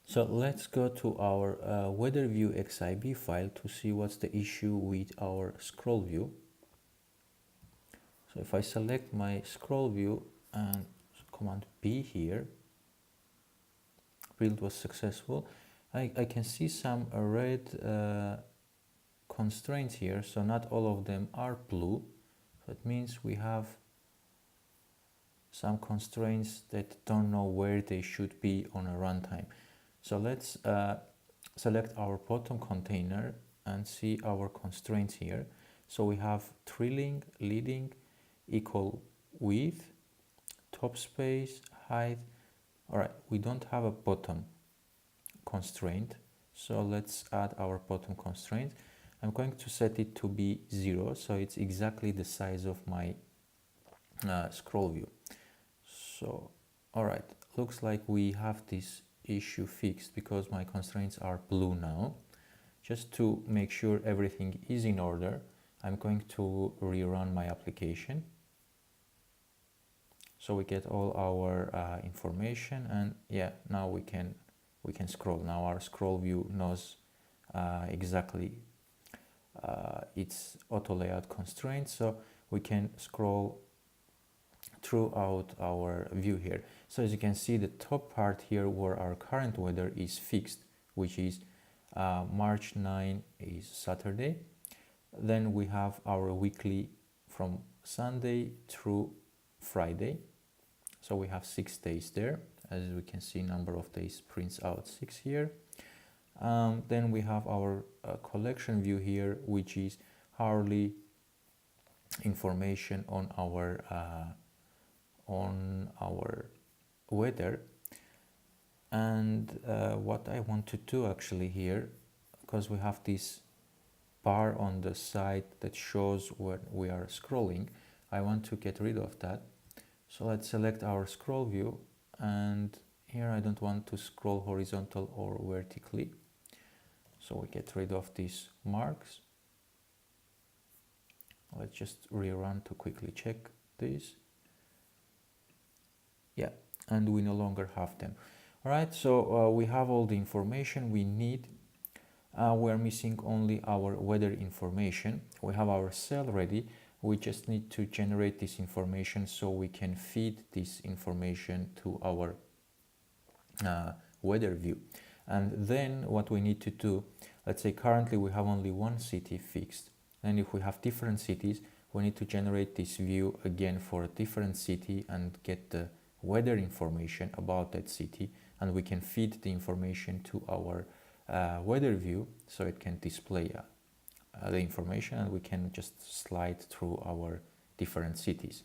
So let's go to our weather view XIB file to see what's the issue with our scroll view. So if I select my scroll view and command B here, build was successful. I can see some red constraints here, so not all of them are blue. So it means we have some constraints that don't know where they should be on a runtime. So let's select our bottom container and see our constraints here. So we have trailing, leading, equal width, top space, height. All right, we don't have a bottom constraint. So let's add our bottom constraint. I'm going to set it to be 0, so it's exactly the size of my scroll view. So, all right, looks like we have this issue fixed because my constraints are blue now. Just to make sure everything is in order, I'm going to rerun my application. So we get all our information, and yeah, now we can scroll. Now our scroll view knows exactly its auto layout constraints, so we can scroll throughout our view here. So as you can see, the top part here where our current weather is fixed, which is March 9 is Saturday. Then we have our weekly from Sunday through Friday. So we have 6 days there. As we can see, number of days prints out 6 here. Then we have our collection view here, which is hourly information on our weather. And what I want to do actually here, because we have this bar on the side that shows when we are scrolling, I want to get rid of that. So let's select our scroll view, and here I don't want to scroll horizontal or vertically. So we get rid of these marks. Let's just rerun to quickly check this. Yeah, and we no longer have them. All right, so we have all the information we need. We're missing only our weather information. We have our cell ready. We just need to generate this information so we can feed this information to our weather view. And then what we need to do, let's say currently we have only one city fixed. And if we have different cities, we need to generate this view again for a different city and get the weather information about that city. And we can feed the information to our weather view so it can display the information, and we can just slide through our different cities.